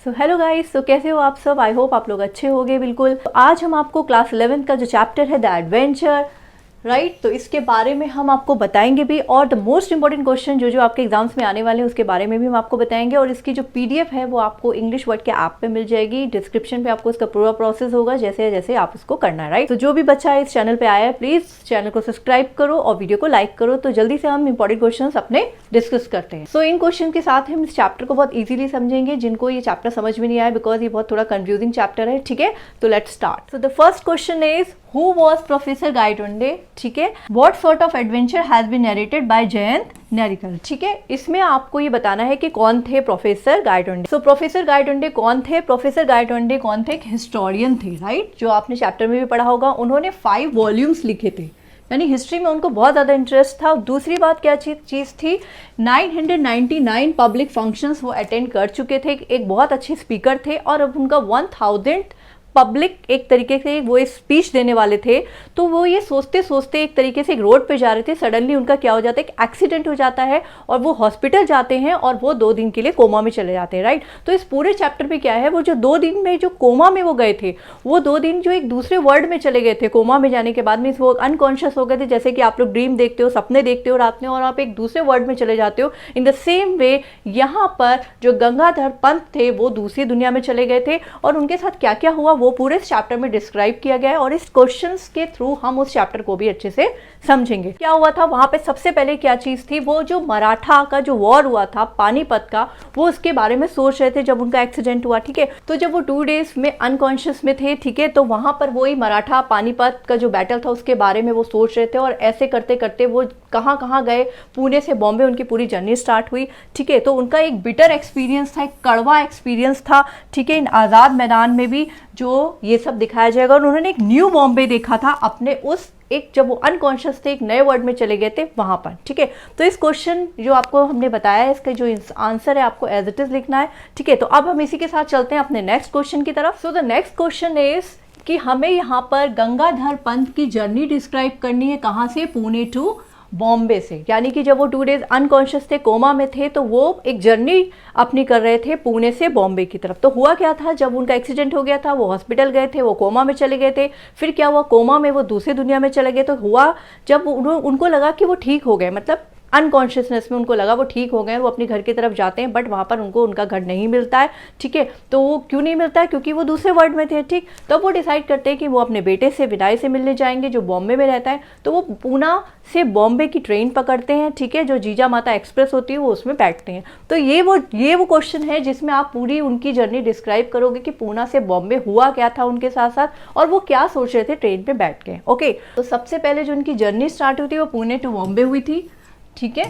So hello guys, तो कैसे हो आप सब। आई होप आप लोग अच्छे होंगे। बिल्कुल, तो आज हम आपको क्लास 11 का जो चैप्टर है द एडवेंचर, राइट, तो इसके बारे में हम आपको बताएंगे भी, और द मोस्ट इंपॉर्टेंट क्वेश्चन जो जो आपके एग्जाम्स में आने वाले हैं उसके बारे में भी हम आपको बताएंगे। और इसकी जो पीडीएफ है वो आपको इंग्लिश वर्ड के ऐप पे मिल जाएगी। डिस्क्रिप्शन पे आपको इसका पूरा प्रोसेस होगा, जैसे जैसे आप इसको करना है, राइट। तो जो भी बच्चा इस चैनल पे आया है, प्लीज चैनल को सब्सक्राइब करो और वीडियो को लाइक करो। तो जल्दी से हम इंपॉर्टेंट क्वेश्चन अपने डिस्कस करते हैं। सो इन क्वेश्चन के साथ हम इस चैप्टर को बहुत ईजिली समझेंगे, जिनको ये चैप्टर समझ में नहीं आया बिकॉज ये बहुत थोड़ा कंफ्यूजिंग चैप्टर है। ठीक है, तो let's start. So the first question is Who was Professor Gaitonde? ठीक है, What sort of adventure has been narrated by Jayant नारिकल? ठीक है, इसमें आपको ये बताना है कि कौन थे professor Gaitonde. So professor Gaitonde कौन थे? प्रोफेसर गाइटोंडे कौन थे? एक हिस्टोरियन थे, राइट, जो आपने चैप्टर में भी पढ़ा होगा। उन्होंने 5 वॉल्यूम्स लिखे थे, यानी हिस्ट्री में उनको बहुत ज़्यादा इंटरेस्ट था। दूसरी बात क्या चीज़ थी, 999 पब्लिक फंक्शंस वो अटेंड कर चुके थे, एक बहुत अच्छे स्पीकर थे। और अब उनका 1000 पब्लिक एक तरीके से वो स्पीच देने वाले थे। तो वो ये सोचते सोचते एक तरीके से एक रोड पे जा रहे थे, सडनली उनका क्या हो जाता है, एक एक्सीडेंट हो जाता है और वो हॉस्पिटल जाते हैं और वो 2 दिन के लिए कोमा में चले जाते हैं, राइट। तो इस पूरे चैप्टर में क्या है, वो जो 2 दिन में जो कोमा में वो गए थे, वो 2 दिन जो एक दूसरे वर्ल्ड में चले गए थे कोमा में जाने के बाद में, वो अनकॉन्शियस हो गए थे। जैसे कि आप लोग ड्रीम देखते हो, सपने देखते हो रात में, और आप एक दूसरे वर्ल्ड में चले जाते हो। इन द सेम वे यहाँ पर जो गंगाधर पंत थे वो दूसरी दुनिया में चले गए थे, और उनके साथ क्या क्या हुआ वो पूरे चैप्टर में डिस्क्राइब किया गया है। और इस क्वेश्चंस के थ्रू हम उस चैप्टर को भी अच्छे से समझेंगे। क्या हुआ था वहां पे, सबसे पहले क्या चीज थी, वो जो मराठा का जो वॉर हुआ था पानीपत का, वो उसके बारे में सोच रहे थे जब उनका एक्सीडेंट हुआ। ठीक है, तो जब वो 2 डेज में अनकॉन्शियस में थे, ठीक है, तो वहां पर वही मराठा पानीपत का जो बैटल था उसके बारे में वो सोच रहे थे। और ऐसे करते करते वो कहाँ कहाँ गए, पुणे से बॉम्बे उनकी पूरी जर्नी स्टार्ट हुई। ठीक है, तो उनका एक बिटर एक्सपीरियंस था, एक कड़वा एक्सपीरियंस था। ठीक है, इन आज़ाद मैदान में भी जो ये सब दिखाया जाएगा। और उन्होंने एक न्यू बॉम्बे देखा था अपने उस एक, जब वो अनकॉन्शियस थे, एक नए वर्ल्ड में चले गए थे वहां पर। ठीक है, तो इस क्वेश्चन जो आपको हमने बताया है, इसका जो आंसर है आपको एज इट इज लिखना है। ठीक है, तो अब हम इसी के साथ चलते हैं अपने नेक्स्ट क्वेश्चन की तरफ। So the next question is कि हमें यहाँ पर गंगाधर पंत की जर्नी डिस्क्राइब करनी है। कहाँ से? पुणे टू बॉम्बे से। यानी कि जब वो 2 डेज अनकॉन्शियस थे, कोमा में थे, तो वो एक जर्नी अपनी कर रहे थे पुणे से बॉम्बे की तरफ। तो हुआ क्या था, जब उनका एक्सीडेंट हो गया था, वो हॉस्पिटल गए थे, वो कोमा में चले गए थे। फिर क्या हुआ, कोमा में वो दूसरी दुनिया में चले गए। तो हुआ जब उनको लगा कि वो ठीक हो गए, मतलब अनकॉन्शियसनेस में उनको लगा वो ठीक हो गए, वो अपने घर की तरफ जाते हैं, बट वहाँ पर उनको उनका घर नहीं मिलता है। ठीक है, तो वो क्यों नहीं मिलता है, क्योंकि वो दूसरे वर्ल्ड में थे। ठीक, तो वो डिसाइड करते हैं कि वो अपने बेटे से, विनय से मिलने जाएंगे जो बॉम्बे में रहता है। तो वो पूना से बॉम्बे की ट्रेन पकड़ते हैं। ठीक है, जो जीजा माता एक्सप्रेस होती है वो उसमें बैठते हैं। तो ये वो क्वेश्चन है जिसमें आप पूरी उनकी जर्नी डिस्क्राइब करोगे कि पूना से बॉम्बे हुआ क्या था उनके साथ साथ, और वो क्या सोच रहे थे ट्रेन पे बैठ के। ओके, तो सबसे पहले जो उनकी जर्नी स्टार्ट हुई थी वो पुणे टू बॉम्बे हुई थी। ठीक है,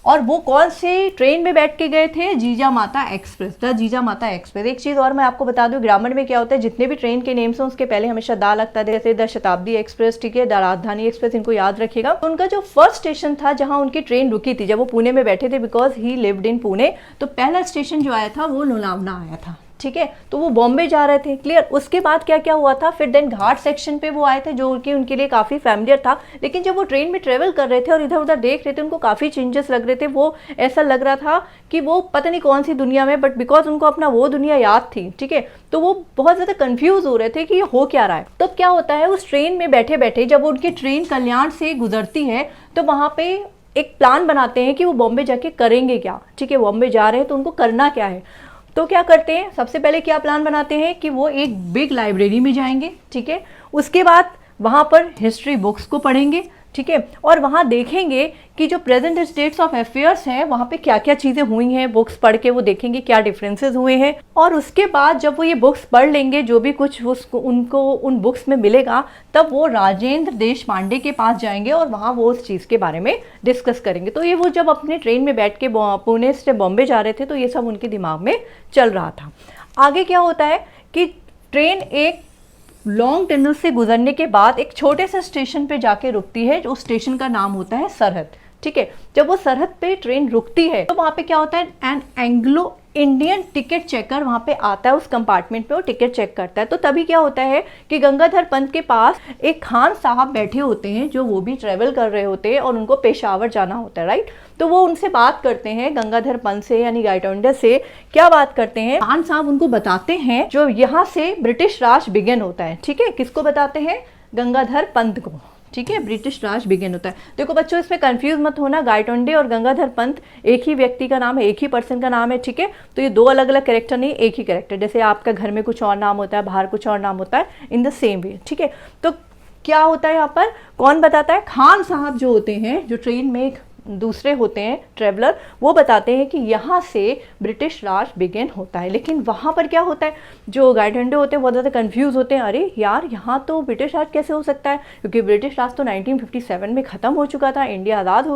और वो कौन से ट्रेन में बैठ के गए थे? जीजा माता एक्सप्रेस, द जीजा माता एक्सप्रेस। एक चीज़ और मैं आपको बता दूं, ग्रामर में क्या होता है, जितने भी ट्रेन के नेम्स हैं उसके पहले हमेशा दा लगता है, जैसे द शताब्दी एक्सप्रेस, ठीक है, द राजधानी एक्सप्रेस, इनको याद रखिएगा। तो उनका जो फर्स्ट स्टेशन था जहां उनकी ट्रेन रुकी थी, जब वो पुणे में बैठे थे, because he lived in Pune, तो पहला स्टेशन जो आया था वो लोनावला आया था। ठीक है, तो वो बॉम्बे जा रहे थे, क्लियर। उसके बाद क्या क्या हुआ था, फिर देन घाट सेक्शन पे वो आए थे, जो उनके लिए काफ़ी फैमिलियर था। लेकिन जब वो ट्रेन में ट्रेवल कर रहे थे और इधर उधर देख रहे थे, उनको काफ़ी चेंजेस लग रहे थे। वो ऐसा लग रहा था कि वो पता नहीं कौन सी दुनिया में, बट बिकॉज उनको अपना वो दुनिया याद थी, ठीक है, तो वो बहुत ज़्यादा कन्फ्यूज हो रहे थे कि ये हो क्या रहा है। तो क्या होता है, उस ट्रेन में बैठे बैठे जब उनकी ट्रेन कल्याण से गुजरती है, तो वहाँ पे एक प्लान बनाते हैं कि वो बॉम्बे जाके करेंगे क्या। ठीक है, बॉम्बे जा रहे हैं तो उनको करना क्या है। तो क्या करते हैं, सबसे पहले क्या प्लान बनाते हैं कि वो एक बिग लाइब्रेरी में जाएंगे। ठीक है, उसके बाद वहाँ पर हिस्ट्री बुक्स को पढ़ेंगे। ठीक है, और वहाँ देखेंगे कि जो प्रेजेंट स्टेट्स ऑफ अफेयर्स हैं वहाँ पे क्या क्या चीज़ें हुई हैं, बुक्स पढ़ के वो देखेंगे क्या डिफरेंसेस हुए हैं। और उसके बाद जब वो ये बुक्स पढ़ लेंगे, जो भी कुछ उनको उन बुक्स में मिलेगा, तब वो राजेंद्र देश पांडे के पास जाएंगे और वहाँ वो उस चीज़ के बारे में डिस्कस करेंगे। तो ये वो जब अपने ट्रेन में बैठ के पुणे से बॉम्बे जा रहे थे, तो ये सब उनके दिमाग में चल रहा था। आगे क्या होता है कि ट्रेन एक लॉन्ग टनल से गुजरने के बाद एक छोटे से स्टेशन पे जाके रुकती है, जो स्टेशन का नाम होता है सरहद। ठीक है, जब वो सरहद पे ट्रेन रुकती है तो वहाँ पे क्या होता है, an Anglo Indian ticket checker वहाँ पे आता है, उस कंपार्टमेंट पे वो टिकट चेक करता है। तो तभी क्या होता है कि गंगाधर पंत के पास एक खान साहब बैठे होते हैं, जो वो भी ट्रेवल कर रहे होते हैं और उनको पेशावर जाना होता है, राइट। तो वो उनसे बात करते हैं, गंगाधर पंत से यानी गायटोंडे से क्या बात करते हैं, खान साहब उनको बताते हैं जो यहाँ से ब्रिटिश राज बिगिन होता है, ठीक है। किसको बताते हैं? गंगाधर पंत को, ठीक है, ब्रिटिश राज बिगिन होता है। देखो बच्चों, इसमें कंफ्यूज मत होना, गायटोंडे और गंगाधर पंत एक ही व्यक्ति का नाम है, एक ही पर्सन का नाम है, ठीक है। तो ये दो अलग अलग कैरेक्टर नहीं, एक ही कैरेक्टर। जैसे आपका घर में कुछ और नाम होता है, बाहर कुछ और नाम होता है, इन द सेम वे, ठीक है। तो क्या होता है यहाँ पर, कौन बताता है? खान साहब जो होते हैं, जो ट्रेन में एक दूसरे होते हैं ट्रेवलर, वो बताते हैं कि यहाँ से ब्रिटिश राज बिगिन होता है। लेकिन वहाँ पर क्या होता है, जो गाइडेंडे होते हैं बहुत ज़्यादा कंफ्यूज होते हैं, अरे यार यहाँ तो ब्रिटिश राज कैसे हो सकता है, क्योंकि ब्रिटिश राज तो 1957 में ख़त्म हो चुका था, इंडिया आज़ाद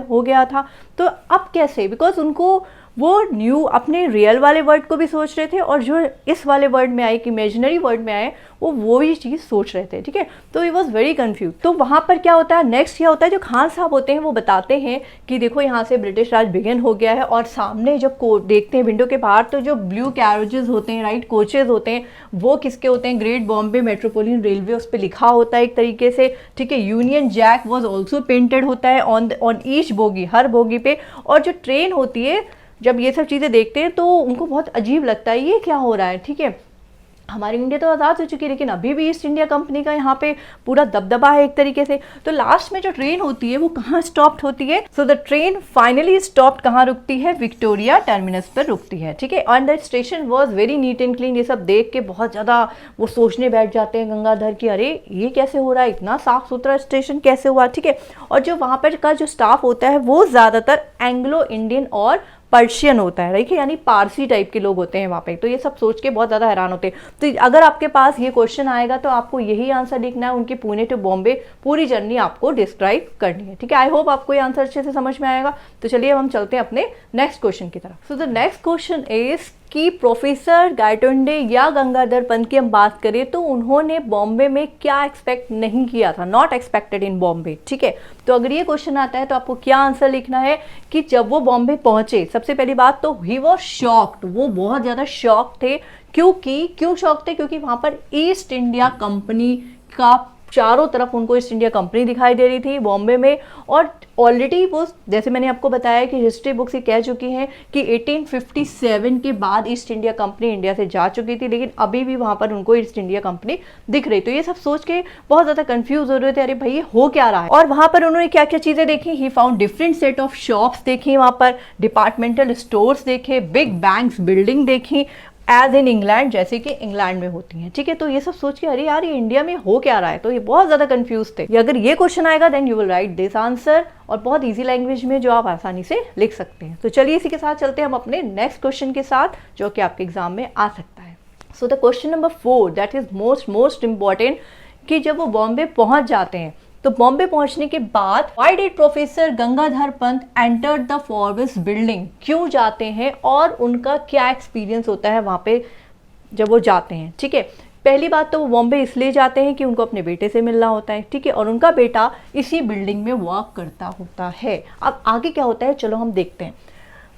हो गया था, तो अब कैसे? बिकॉज उनको वो न्यू अपने रियल वाले वर्ड को भी सोच रहे थे, और जो इस वाले वर्ड में आए, कि इमेजिनरी वर्ड में आए, वो ही चीज़ सोच रहे थे, ठीक है। तो ही वॉज वेरी कंफ्यूज। तो वहाँ पर क्या होता है, नेक्स्ट क्या होता है, जो खान साहब होते हैं वो बताते हैं कि देखो यहाँ से ब्रिटिश राज बिगिन हो गया है, और सामने जब देखते हैं विंडो के बाहर, तो जो ब्लू कैरेजेस होते हैं, राइट, कोचेज होते हैं, वो किसके होते हैं? ग्रेट बॉम्बे मेट्रोपोलिटन रेलवे, उस पर लिखा होता है एक तरीके से, ठीक है। Union Jack was also painted होता है ऑन ईच बोगी, हर बोगी पे। और जो ट्रेन होती है, जब ये सब चीज़ें देखते हैं तो उनको बहुत अजीब लगता है, ये क्या हो रहा है, ठीक है। हमारी इंडिया तो आज़ाद हो चुकी है, लेकिन अभी भी ईस्ट इंडिया कंपनी का यहाँ पे पूरा दबदबा है एक तरीके से। तो लास्ट में जो ट्रेन होती है वो कहाँ स्टॉप्ड होती है? So the train finally stopped कहाँ रुकती है? विक्टोरिया टर्मिनस पर रुकती है, ठीक है। And the station was very neat and clean. ये सब देख के बहुत ज़्यादा वो सोचने बैठ जाते हैं गंगाधर की, अरे ये कैसे हो रहा है, इतना साफ सुथरा स्टेशन कैसे हुआ, ठीक है। और जो वहाँ पर का जो स्टाफ होता है वो ज़्यादातर एंग्लो इंडियन और पर्शियन होता है, राइट, यानी पारसी टाइप के लोग होते हैं वहाँ पे। तो ये सब सोच के बहुत ज़्यादा हैरान होते हैं। तो अगर आपके पास ये क्वेश्चन आएगा तो आपको यही आंसर लिखना है, उनकी पुणे टू बॉम्बे पूरी जर्नी आपको डिस्क्राइब करनी है, ठीक है। आई होप आपको ये आंसर अच्छे से समझ में आएगा। तो चलिए अब हम चलते हैं अपने नेक्स्ट क्वेश्चन की तरफ। So the next question is कि प्रोफेसर गायटोंडे या गंगाधर पंत की हम बात करें तो उन्होंने बॉम्बे में क्या एक्सपेक्ट नहीं किया था, नॉट एक्सपेक्टेड इन बॉम्बे, ठीक है। तो अगर ये क्वेश्चन आता है तो आपको क्या आंसर लिखना है कि जब वो बॉम्बे पहुंचे, सबसे पहली बात तो ही वॉज शॉक्ड, वो बहुत ज़्यादा शॉक थे। क्यों शॉक थे? क्योंकि वहाँ पर ईस्ट इंडिया कंपनी का चारों तरफ उनको ईस्ट इंडिया कंपनी दिखाई दे रही थी बॉम्बे में। और ऑलरेडी वो, जैसे मैंने आपको बताया कि हिस्ट्री बुक्स ये कह चुकी हैं कि 1857 के बाद ईस्ट इंडिया कंपनी इंडिया से जा चुकी थी, लेकिन अभी भी वहाँ पर उनको ईस्ट इंडिया कंपनी दिख रही। तो ये सब सोच के बहुत ज़्यादा कंफ्यूज हो रहे थे, अरे भाई ये हो क्या रहा है। और वहाँ पर उन्होंने क्या क्या चीज़ें देखी, he found different set of shops देखी, वहाँ पर डिपार्टमेंटल स्टोर्स देखे, बिग बैंक्स बिल्डिंग देखी, एज इन इंग्लैंड, जैसे कि इंग्लैंड में होती हैं, ठीक है। तो ये सब सोच के अरे यार ये इंडिया में हो क्या रहा है, तो ये बहुत ज़्यादा कंफ्यूज थे। अगर ये क्वेश्चन आएगा then you will write this answer, और बहुत इजी लैंग्वेज में जो आप आसानी से लिख सकते हैं। तो चलिए इसी के साथ चलते हैं हम अपने नेक्स्ट क्वेश्चन के साथ, जो कि आपके एग्जाम में आ सकता है। So the question number 4 that is most important, कि जब वो बॉम्बे पहुंच जाते हैं तो बॉम्बे पहुंचने के बाद why did professor Gangadhar Pant enter the Forbes building, क्यों जाते हैं और उनका क्या एक्सपीरियंस होता है वहाँ पे जब वो जाते हैं, ठीक है। पहली बात तो वो बॉम्बे इसलिए जाते हैं कि उनको अपने बेटे से मिलना होता है, ठीक है, और उनका बेटा इसी बिल्डिंग में वर्क करता होता है। अब आगे क्या होता है चलो हम देखते हैं।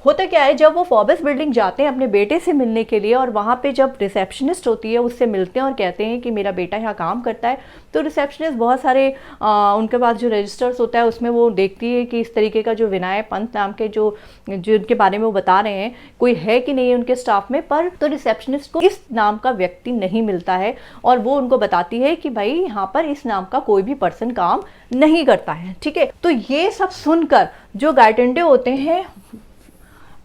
होता क्या है, जब वो फॉर्ब्स बिल्डिंग जाते हैं अपने बेटे से मिलने के लिए, और वहाँ पे जब रिसेप्शनिस्ट होती है उससे मिलते हैं और कहते हैं कि मेरा बेटा यहाँ काम करता है, तो रिसेप्शनिस्ट बहुत सारे उनके पास जो रजिस्टर्स होता है उसमें वो देखती है कि इस तरीके का जो विनय पंत नाम के जो उनके बारे में वो बता रहे हैं कोई है कि नहीं है उनके स्टाफ में। पर तो रिसेप्शनिस्ट को इस नाम का व्यक्ति नहीं मिलता है, और वो उनको बताती है कि भाई यहाँ पर इस नाम का कोई भी पर्सन काम नहीं करता है, ठीक है। तो ये सब सुनकर जो गायटोंडे होते हैं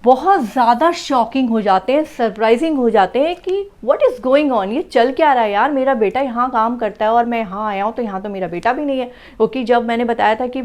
बहुत ज़्यादा शॉकिंग हो जाते हैं, सरप्राइजिंग हो जाते हैं कि व्हाट इज़ गोइंग ऑन, ये चल क्या रहा है यार, मेरा बेटा यहाँ काम करता है और मैं यहाँ आया हूँ तो यहाँ तो मेरा बेटा भी नहीं है। क्योंकि जब मैंने बताया था कि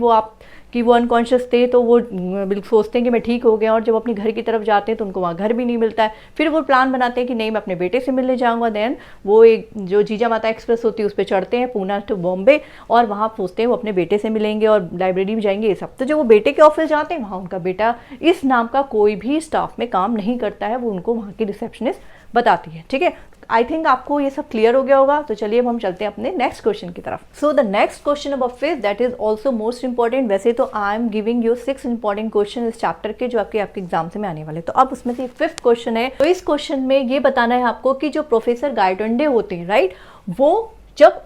वो अनकॉन्शियस थे, तो वो बिल्कुल सोचते हैं कि मैं ठीक हो गया, और जब अपनी घर की तरफ जाते हैं तो उनको वहाँ घर भी नहीं मिलता है। फिर वो प्लान बनाते हैं कि नहीं मैं अपने बेटे से मिलने जाऊँगा। देन वो एक जो जीजा माता एक्सप्रेस होती है उस पर चढ़ते हैं, पूना टू बॉम्बे, और वहाँ सोचते हैं वो अपने बेटे से मिलेंगे और लाइब्रेरी में जाएंगे, ये सब। तो जब वो बेटे के ऑफिस जाते हैं वहाँ उनका बेटा इस नाम का कोई भी स्टाफ में काम नहीं करता है, वो उनको वहाँ की रिसेप्शनिस्ट बताती है। ठीक है, आई थिंक आपको ये सब क्लियर हो गया होगा। तो चलिए अब हम चलते हैं अपने नेक्स्ट क्वेश्चन की तरफ। So the next question about fifth, that is also most important. वैसे तो I am giving you 6 important question इस चैप्टर के जो आपके एग्जाम से में आने वाले। तो अब उसमें से फिफ्थ क्वेश्चन है। तो इस क्वेश्चन में ये बताना है आपको कि जो प्रोफेसर गायटोंडे होते हैं, राइट, वो जब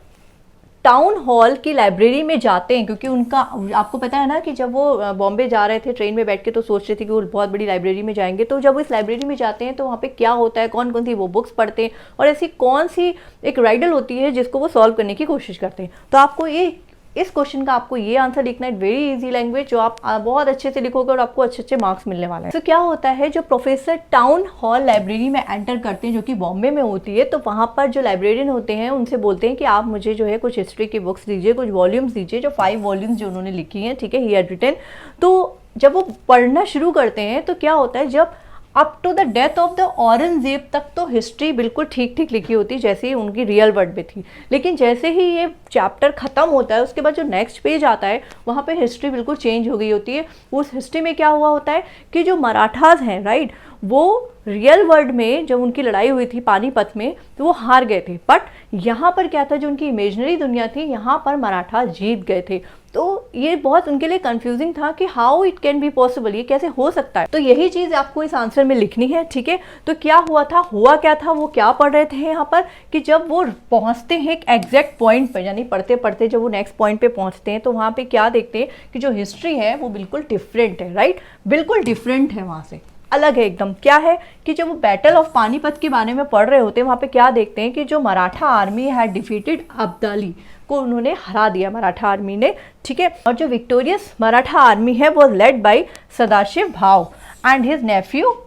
टाउन हॉल की लाइब्रेरी में जाते हैं, क्योंकि उनका आपको पता है ना कि जब वो बॉम्बे जा रहे थे ट्रेन में बैठ के तो सोच रहे थे कि वो बहुत बड़ी लाइब्रेरी में जाएंगे। तो जब वो इस लाइब्रेरी में जाते हैं तो वहाँ पे क्या होता है, कौन कौन सी वो बुक्स पढ़ते हैं और ऐसी कौन सी एक राइडल होती है जिसको वो सॉल्व करने की कोशिश करते हैं। तो आपको ये इस क्वेश्चन का आपको ये आंसर लिखना है, वेरी इजी लैंग्वेज, जो आप बहुत अच्छे से लिखोगे और आपको अच्छे अच्छे मार्क्स मिलने वाले हैं। तो क्या होता है, जो प्रोफेसर टाउन हॉल लाइब्रेरी में एंटर करते हैं जो कि बॉम्बे में होती है, तो वहाँ पर जो लाइब्रेरियन होते हैं उनसे बोलते हैं कि आप मुझे जो है कुछ हिस्ट्री की बुक्स दीजिए, कुछ वॉल्यूम्स दीजिए, जो 5 वॉल्यूम्स जो उन्होंने लिखी हैं, ठीक है, ही हैड रिटन। तो जब वो पढ़ना शुरू करते हैं तो क्या होता है, जब up to the death of the Aurangzeb तक तो हिस्ट्री बिल्कुल ठीक ठीक लिखी होती जैसे ही उनकी रियल वर्ल्ड में थी, लेकिन जैसे ही ये चैप्टर खत्म होता है उसके बाद जो नेक्स्ट पेज आता है वहाँ पे हिस्ट्री बिल्कुल चेंज हो गई होती है। उस हिस्ट्री में क्या हुआ होता है कि जो मराठास हैं, राइट, वो रियल वर्ल्ड में जब उनकी लड़ाई हुई थी पानीपत में तो वो हार गए थे, बट यहाँ पर क्या था, जो उनकी इमेजिनरी दुनिया थी यहाँ पर मराठा जीत गए थे। तो ये बहुत उनके लिए कंफ्यूजिंग था कि how it can be possible, ये कैसे हो सकता है। तो यही चीज़ आपको इस आंसर में लिखनी है। ठीक है, तो क्या हुआ था, हुआ क्या था, वो क्या पढ़ रहे थे यहाँ पर कि जब वो पहुँचते हैं एक एग्जैक्ट पॉइंट पर, यानी पढ़ते पढ़ते जब वो नेक्स्ट पॉइंट पे पहुँचते हैं तो वहाँ पे क्या देखते हैं कि जो हिस्ट्री है वो बिल्कुल डिफरेंट है, राइट, बिल्कुल डिफरेंट है, वहाँ से अलग है एकदम। क्या है कि जब वो बैटल ऑफ पानीपत के बारे में पढ़ रहे होते हैं वहाँ पे क्या देखते हैं कि जो Maratha army had defeated Abdali को उन्होंने हरा दिया, मराठा आर्मी ने। ठीक है, और जो विक्टोरियस मराठा आर्मी है वो लेड बाय सदाशिव भाव एंड हिज नेफ्यू,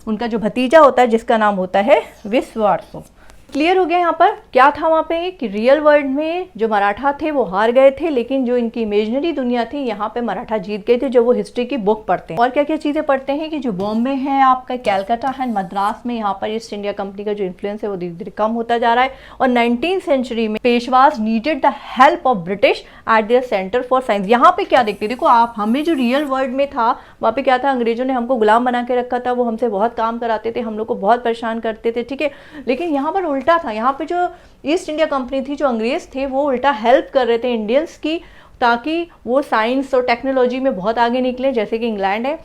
उनका जो भतीजा होता है जिसका नाम होता है विश्वासो। क्लियर हो गया यहाँ पर क्या था वहाँ पे कि रियल वर्ल्ड में जो मराठा थे वो हार गए थे, लेकिन जो इनकी इमेजिनरी दुनिया थी यहाँ पे मराठा जीत गए थे, जो वो हिस्ट्री की बुक पढ़ते हैं। और क्या क्या चीज़ें पढ़ते हैं कि जो बॉम्बे है, आपका कैलकाटा है, मद्रास में यहाँ पर ईस्ट इंडिया कंपनी का जो इन्फ्लुएंस है वो धीरे धीरे कम होता जा रहा है। और 19th सेंचुरी में Peshwas needed the help of British at their centre for science. यहाँ पे क्या देखते, देखो आप, हमें जो रियल वर्ल्ड में था वहाँ पे क्या था, अंग्रेजों ने हमको गुलाम बना के रखा था, वो हमसे बहुत काम कराते थे, हम लोग को बहुत परेशान करते थे। ठीक है, लेकिन यहाँ पर उल्टा था, यहाँ पे जो ईस्ट इंडिया कंपनी थी, जो अंग्रेज थे, वो उल्टा हेल्प कर रहे थे इंडियंस की, ताकि वो साइंस और टेक्नोलॉजी में बहुत आगे निकले, जैसे कि इंग्लैंड है।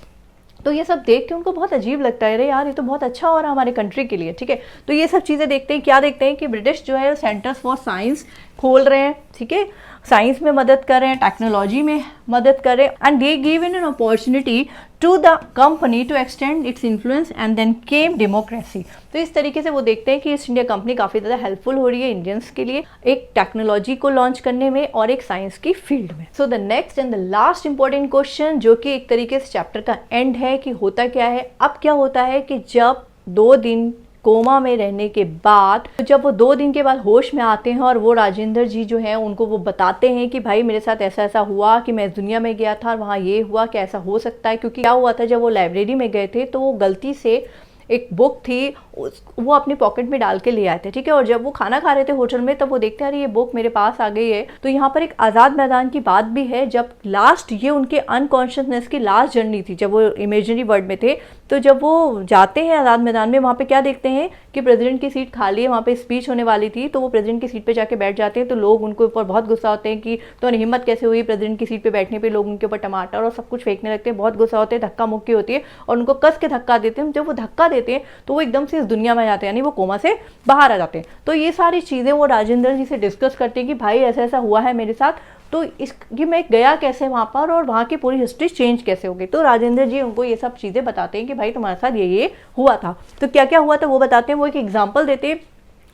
तो ये सब देख के उनको बहुत अजीब लगता है, अरे यार ये तो बहुत अच्छा हो रहा है हमारे कंट्री के लिए। ठीक है, तो ये सब चीज़ें देखते हैं, क्या देखते हैं कि ब्रिटिश जो है सेंटर्स फॉर साइंस खोल रहे हैं, ठीक है, साइंस में मदद कर रहे हैं, टेक्नोलॉजी में मदद कर रहे हैं, and they give in an opportunity to the company to extend its influence and then came democracy. तो इस तरीके से वो देखते हैं कि ईस्ट इंडिया कंपनी काफ़ी ज़्यादा हेल्पफुल हो रही है इंडियंस के लिए एक टेक्नोलॉजी को लॉन्च करने में और एक साइंस की फील्ड में। So the next and the last important question, जो कि एक तरीके से चैप्टर का एंड है, कि होता क्या है, अब क्या होता है कि जब 2 दिन कोमा में रहने के बाद, जब वो 2 दिन के बाद होश में आते हैं और वो राजेंद्र जी जो है उनको वो बताते हैं कि भाई मेरे साथ ऐसा ऐसा हुआ, कि मैं इस दुनिया में गया था और वहाँ ये हुआ, कि ऐसा हो सकता है। क्योंकि क्या हुआ था, जब वो लाइब्रेरी में गए थे तो वो गलती से एक बुक थी वो अपनी पॉकेट में डाल के ले आए थे। ठीक है, और जब वो खाना खा रहे थे होटल में तब वो देखते हैं अरे ये बुक मेरे पास आ गई है। तो यहाँ पर एक आज़ाद मैदान की बात भी है, जब लास्ट ये उनके अनकॉन्शियसनेस की लास्ट जर्नी थी, जब वो इमेजिनरी वर्ल्ड में थे। तो जब वो जाते हैं आज़ाद मैदान में, वहाँ पे क्या देखते हैं कि प्रेसिडेंट की सीट खाली है, वहाँ पे स्पीच होने वाली थी, तो वो प्रेसिडेंट की सीट पे जाके बैठ जाते हैं। तो लोग उनके ऊपर बहुत गुस्सा होते हैं कि तो हिम्मत कैसे हुई प्रेसिडेंट की सीट पे बैठने पे। लोग उनके ऊपर टमाटर और सब कुछ फेंकने लगते हैं, बहुत गुस्सा होते हैं, धक्का मुक्की होती है और उनको कस के धक्का देते हैं। जब वो धक्का देते हैं तो वो एकदम से इस दुनिया में जाते हैं, यानी वो कोमा से बाहर आ जाते हैं। तो ये सारी चीज़ें वो राजेंद्र जी से डिस्कस करते हैं कि भाई ऐसा ऐसा हुआ है मेरे साथ, तो इसकी मैं गया कैसे वहाँ पर और वहाँ की पूरी हिस्ट्री चेंज कैसे हो गई। तो राजेंद्र जी उनको ये सब चीज़ें बताते हैं कि भाई तुम्हारे साथ ये हुआ था। तो क्या क्या हुआ था वो बताते हैं, वो एक एग्जाम्पल देते हैं।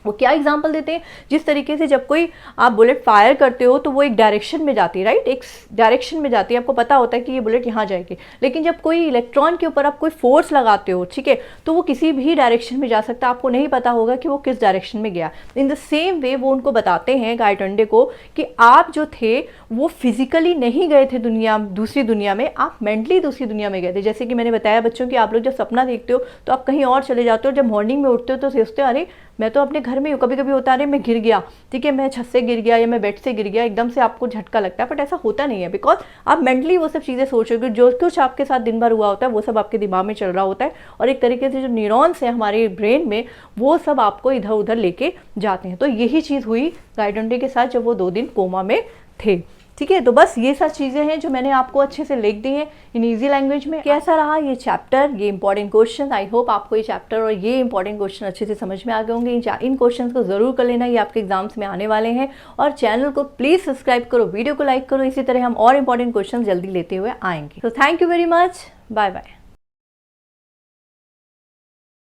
वो क्या एग्जाम्पल देते हैं, जिस तरीके से जब कोई आप बुलेट फायर करते हो तो वो एक डायरेक्शन में जाती है, राइट, एक डायरेक्शन में जाती है, आपको पता होता है कि ये बुलेट यहाँ जाएगी। लेकिन जब कोई इलेक्ट्रॉन के ऊपर आप कोई फोर्स लगाते हो, ठीक है, तो वो किसी भी डायरेक्शन में जा सकता है, आपको नहीं पता होगा कि वो किस डायरेक्शन में गया। इन द सेम वे वो उनको बताते हैं गायटोंडे को कि आप जो थे वो फिजिकली नहीं गए थे दूसरी दुनिया में, आप मेंटली दूसरी दुनिया में गए थे। जैसे कि मैंने बताया बच्चों कि आप लोग जब सपना देखते हो तो आप कहीं और चले जाते हो, जब मॉर्निंग में उठते हो तो सोचते हो अरे मैं तो अपने घर में कभी कभी होता है मैं गिर गया, ठीक है, मैं छत से गिर गया या मैं बेड से गिर गया, एकदम से आपको झटका लगता है, बट ऐसा होता नहीं है, बिकॉज आप मेंटली वो सब चीज़ें सोच रहे हो, जो कुछ आपके साथ दिन भर हुआ होता है वो सब आपके दिमाग में चल रहा होता है, और एक तरीके से जो न्यूरॉन्स हैं हमारे ब्रेन में वो सब आपको इधर उधर लेके जाते हैं। तो यही चीज़ हुई गाइडेंटी के साथ जब वो 2 दिन कोमा में थे, ठीक है। तो बस ये सब चीज़ें हैं जो मैंने आपको अच्छे से लिख दी हैं इन ईजी लैंग्वेज में। कैसा रहा ये चैप्टर, ये इंपॉर्टेंट क्वेश्चन, आई होप आपको ये चैप्टर और ये इंपॉर्टेंट क्वेश्चन अच्छे से समझ में आ गए होंगे। इन क्वेश्चंस को जरूर कर लेना, ये आपके एग्जाम्स में आने वाले हैं। और चैनल को प्लीज सब्सक्राइब करो, वीडियो को लाइक करो, इसी तरह हम और इंपॉर्टेंट क्वेश्चन जल्दी लेते हुए आएंगे। तो thank you very much, bye bye.